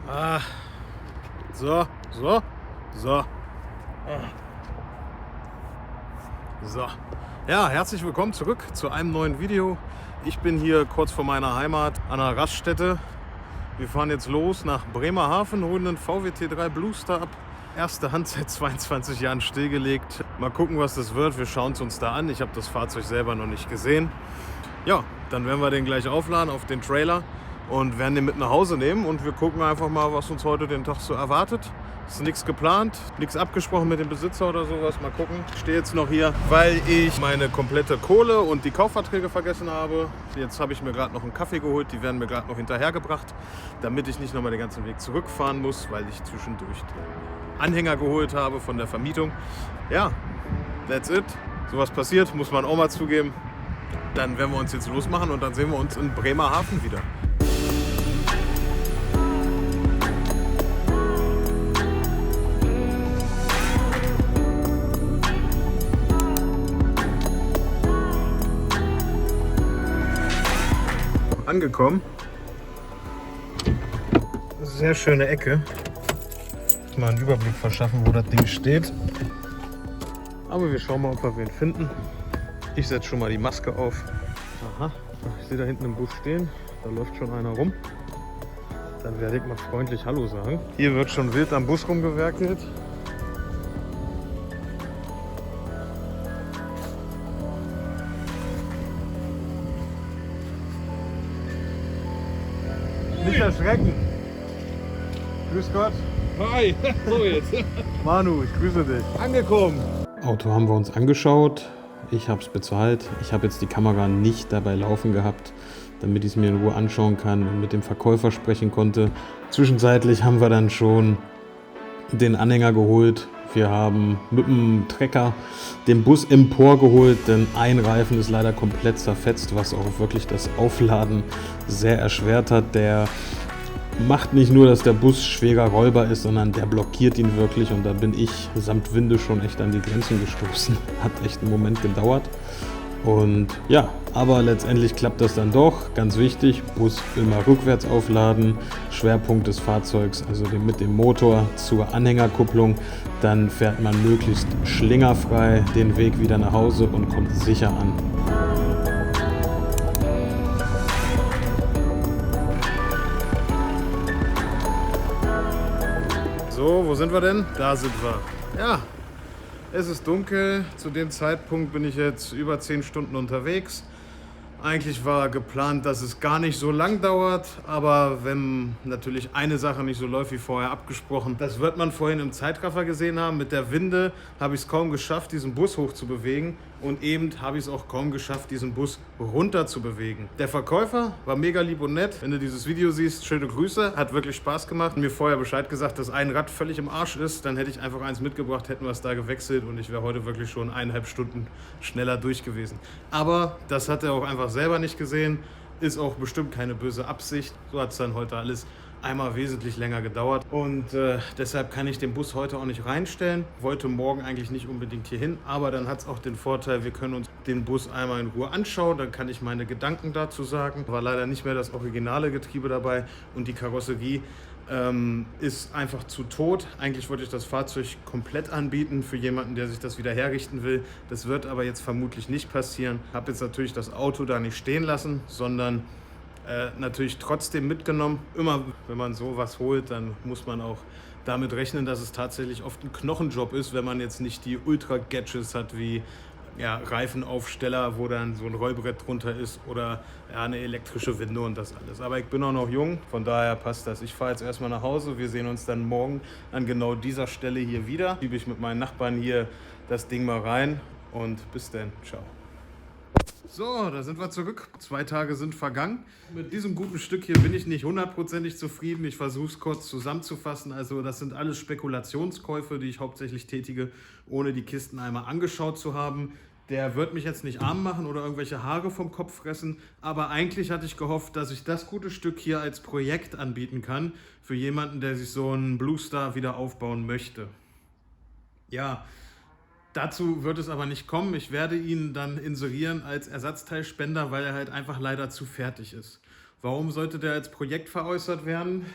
Ah, so, so, so. So. Ja, herzlich willkommen zurück zu einem neuen Video. Ich bin hier kurz vor meiner Heimat an einer Raststätte. Wir fahren jetzt los nach Bremerhaven, holen einen VW T3 Bluestar ab. Erste Hand seit 22 Jahren stillgelegt. Mal gucken, was das wird. Wir schauen es uns da an. Ich habe das Fahrzeug selber noch nicht gesehen. Ja, dann werden wir den gleich aufladen auf den Trailer und werden den mit nach Hause nehmen. Und wir gucken einfach mal, was uns heute den Tag so erwartet. Ist nichts geplant, nichts abgesprochen mit dem Besitzer oder sowas. Mal gucken. Ich stehe jetzt noch hier, weil ich meine komplette Kohle und die Kaufverträge vergessen habe. Jetzt habe ich mir gerade noch einen Kaffee geholt. Die werden mir gerade noch hinterhergebracht, damit ich nicht nochmal den ganzen Weg zurückfahren muss, weil ich zwischendurch den Anhänger geholt habe von der Vermietung. Ja, that's it. Sowas passiert, muss man auch mal zugeben. Dann werden wir uns jetzt losmachen und dann sehen wir uns in Bremerhaven wieder. Angekommen. Sehr schöne Ecke. Mal einen Überblick verschaffen, wo das Ding steht. Aber wir schauen mal, ob wir wen finden. Ich setze schon mal die Maske auf. Aha, ich sehe da hinten im Bus stehen. Da läuft schon einer rum. Dann werde ich mal freundlich Hallo sagen. Hier wird schon wild am Bus rumgewerkelt. Nicht erschrecken. Grüß Gott. Hi, so jetzt. Manu, ich grüße dich. Angekommen. Auto haben wir uns angeschaut. Ich habe es bezahlt. Ich habe jetzt die Kamera nicht dabei laufen gehabt, damit ich es mir in Ruhe anschauen kann und mit dem Verkäufer sprechen konnte. Zwischenzeitlich haben wir dann schon den Anhänger geholt. Wir haben mit dem Trecker den Bus emporgeholt, denn ein Reifen ist leider komplett zerfetzt, was auch wirklich das Aufladen sehr erschwert hat. Der macht nicht nur, dass der Bus schwerer rollbar ist, sondern der blockiert ihn wirklich und da bin ich samt Winde schon echt an die Grenzen gestoßen. Hat echt einen Moment gedauert und ja, aber letztendlich klappt das dann doch. Ganz wichtig, Bus immer rückwärts aufladen, Schwerpunkt des Fahrzeugs, also mit dem Motor zur Anhängerkupplung, dann fährt man möglichst schlingerfrei den Weg wieder nach Hause und kommt sicher an. So, wo sind wir denn? Da sind wir. Ja, es ist dunkel. Zu dem Zeitpunkt bin ich jetzt über 10 Stunden unterwegs. Eigentlich war geplant, dass es gar nicht so lang dauert, aber wenn natürlich eine Sache nicht so läuft wie vorher abgesprochen, das wird man vorhin im Zeitraffer gesehen haben. Mit der Winde habe ich es kaum geschafft, diesen Bus hoch zu bewegen und eben habe ich es auch kaum geschafft, diesen Bus runter zu bewegen. Der Verkäufer war mega lieb und nett. Wenn du dieses Video siehst, schöne Grüße, hat wirklich Spaß gemacht. Mir vorher Bescheid gesagt, dass ein Rad völlig im Arsch ist, dann hätte ich einfach eins mitgebracht, hätten wir es da gewechselt und ich wäre heute wirklich schon 1,5 Stunden schneller durch gewesen. Aber das hat er auch einfach selber nicht gesehen, ist auch bestimmt keine böse Absicht. So hat es dann heute alles einmal wesentlich länger gedauert und deshalb kann ich den Bus heute auch nicht reinstellen. Wollte morgen eigentlich nicht unbedingt hier hin, aber dann hat es auch den Vorteil, wir können uns den Bus einmal in Ruhe anschauen, dann kann ich meine Gedanken dazu sagen. War leider nicht mehr das originale Getriebe dabei und die Karosserie ist einfach zu tot. Eigentlich wollte ich das Fahrzeug komplett anbieten für jemanden, der sich das wieder herrichten will. Das wird aber jetzt vermutlich nicht passieren. Ich habe jetzt natürlich das Auto da nicht stehen lassen, sondern natürlich trotzdem mitgenommen. Immer wenn man sowas holt, dann muss man auch damit rechnen, dass es tatsächlich oft ein Knochenjob ist, wenn man jetzt nicht die Ultra-Gadgets hat wie ja, Reifenaufsteller, wo dann so ein Rollbrett drunter ist oder ja, eine elektrische Winde und das alles. Aber ich bin auch noch jung, von daher passt das. Ich fahre jetzt erstmal nach Hause. Wir sehen uns dann morgen an genau dieser Stelle hier wieder. Schiebe ich mit meinen Nachbarn hier das Ding mal rein und bis dann. Ciao. So, da sind wir zurück. 2 Tage sind vergangen. Mit diesem guten Stück hier bin ich nicht hundertprozentig zufrieden. Ich versuche es kurz zusammenzufassen. Also das sind alles Spekulationskäufe, die ich hauptsächlich tätige, ohne die Kisten einmal angeschaut zu haben. Der wird mich jetzt nicht arm machen oder irgendwelche Haare vom Kopf fressen. Aber eigentlich hatte ich gehofft, dass ich das gute Stück hier als Projekt anbieten kann für jemanden, der sich so einen Bluestar wieder aufbauen möchte. Ja, dazu wird es aber nicht kommen. Ich werde ihn dann inserieren als Ersatzteilspender, weil er halt einfach leider zu fertig ist. Warum sollte der als Projekt veräußert werden?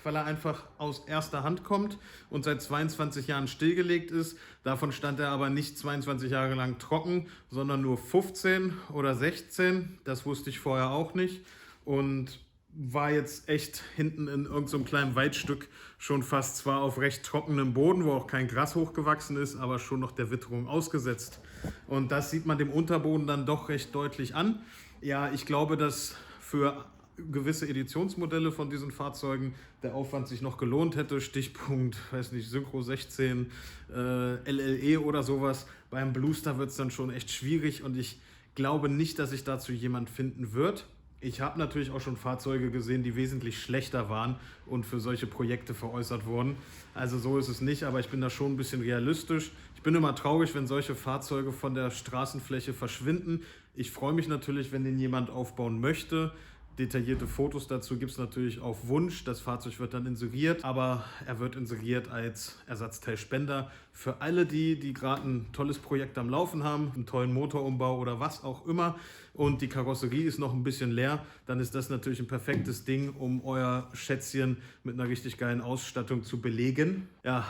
weil er einfach aus erster Hand kommt und seit 22 Jahren stillgelegt ist. Davon stand er aber nicht 22 Jahre lang trocken, sondern nur 15 oder 16. Das wusste ich vorher auch nicht und war jetzt echt hinten in irgendeinem so kleinen Waldstück schon fast zwar auf recht trockenem Boden, wo auch kein Gras hochgewachsen ist, aber schon noch der Witterung ausgesetzt. Und das sieht man dem Unterboden dann doch recht deutlich an. Ja, ich glaube, dass für gewisse Editionsmodelle von diesen Fahrzeugen der Aufwand sich noch gelohnt hätte. Stichpunkt, weiß nicht, Synchro 16, LLE oder sowas. Beim Bluestar wird es dann schon echt schwierig und ich glaube nicht, dass sich dazu jemand finden wird. Ich habe natürlich auch schon Fahrzeuge gesehen, die wesentlich schlechter waren und für solche Projekte veräußert wurden. Also so ist es nicht, aber ich bin da schon ein bisschen realistisch. Ich bin immer traurig, wenn solche Fahrzeuge von der Straßenfläche verschwinden. Ich freue mich natürlich, wenn den jemand aufbauen möchte. Detaillierte Fotos dazu gibt es natürlich auf Wunsch. Das Fahrzeug wird dann inseriert, aber er wird inseriert als Ersatzteilspender für alle die gerade ein tolles Projekt am Laufen haben, einen tollen Motorumbau oder was auch immer und die Karosserie ist noch ein bisschen leer, dann ist das natürlich ein perfektes Ding, um euer Schätzchen mit einer richtig geilen Ausstattung zu belegen. Ja,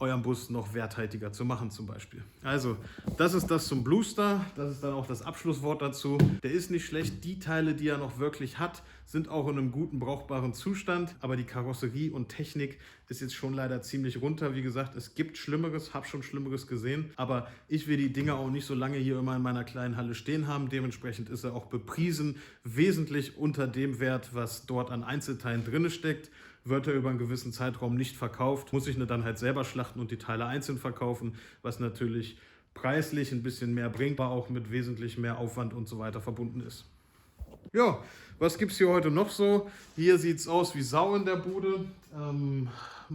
euren Bus noch werthaltiger zu machen zum Beispiel. Also, das ist das zum Bluestar. Das ist dann auch das Abschlusswort dazu. Der ist nicht schlecht. Die Teile, die er noch wirklich hat, sind auch in einem guten, brauchbaren Zustand. Aber die Karosserie und Technik ist jetzt schon leider ziemlich runter. Wie gesagt, es gibt Schlimmeres, habe schon Schlimmeres gesehen. Aber ich will die Dinger auch nicht so lange hier immer in meiner kleinen Halle stehen haben. Dementsprechend ist er auch bepriesen. Wesentlich unter dem Wert, was dort an Einzelteilen drin steckt. Wird er über einen gewissen Zeitraum nicht verkauft, muss ich dann halt selber schlachten und die Teile einzeln verkaufen, was natürlich preislich ein bisschen mehr bringt, aber auch mit wesentlich mehr Aufwand und so weiter verbunden ist. Ja, was gibt es hier heute noch so? Hier sieht es aus wie Sau in der Bude. Ein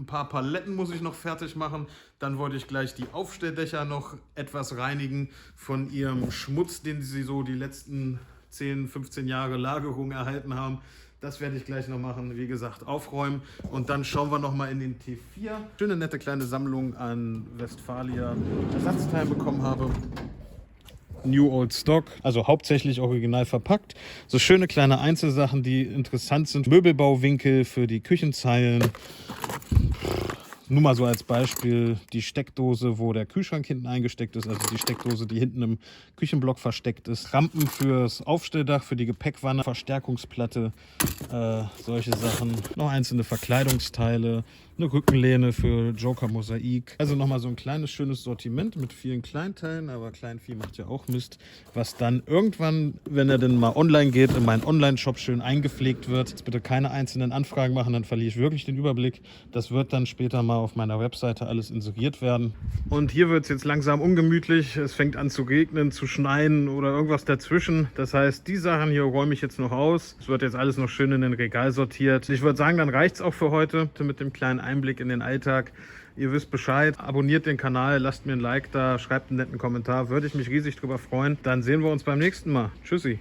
paar Paletten muss ich noch fertig machen. Dann wollte ich gleich die Aufstelldächer noch etwas reinigen von ihrem Schmutz, den sie so die letzten 10, 15 Jahre Lagerung erhalten haben. Das werde ich gleich noch machen, wie gesagt, aufräumen. Und dann schauen wir noch mal in den T4. Schöne, nette kleine Sammlung an Westfalia Ersatzteilen bekommen habe. New Old Stock, also hauptsächlich original verpackt. So schöne kleine Einzelsachen, die interessant sind. Möbelbauwinkel für die Küchenzeilen. Nur mal so als Beispiel die Steckdose, wo der Kühlschrank hinten eingesteckt ist, also die Steckdose, die hinten im Küchenblock versteckt ist. Rampen fürs Aufstelldach, für die Gepäckwanne, Verstärkungsplatte, solche Sachen. Noch einzelne Verkleidungsteile, eine Rückenlehne für Joker Mosaik. Also nochmal so ein kleines, schönes Sortiment mit vielen Kleinteilen, aber Kleinvieh macht ja auch Mist, was dann irgendwann, wenn er denn mal online geht, in meinen Online-Shop schön eingepflegt wird. Jetzt bitte keine einzelnen Anfragen machen, dann verliere ich wirklich den Überblick. Das wird dann später mal auf meiner Webseite alles inseriert werden. Und hier wird es jetzt langsam ungemütlich. Es fängt an zu regnen, zu schneien oder irgendwas dazwischen. Das heißt, die Sachen hier räume ich jetzt noch aus. Es wird jetzt alles noch schön in den Regal sortiert. Ich würde sagen, dann reicht es auch für heute mit dem kleinen Einblick in den Alltag. Ihr wisst Bescheid. Abonniert den Kanal, lasst mir ein Like da, schreibt einen netten Kommentar. Würde ich mich riesig drüber freuen. Dann sehen wir uns beim nächsten Mal. Tschüssi.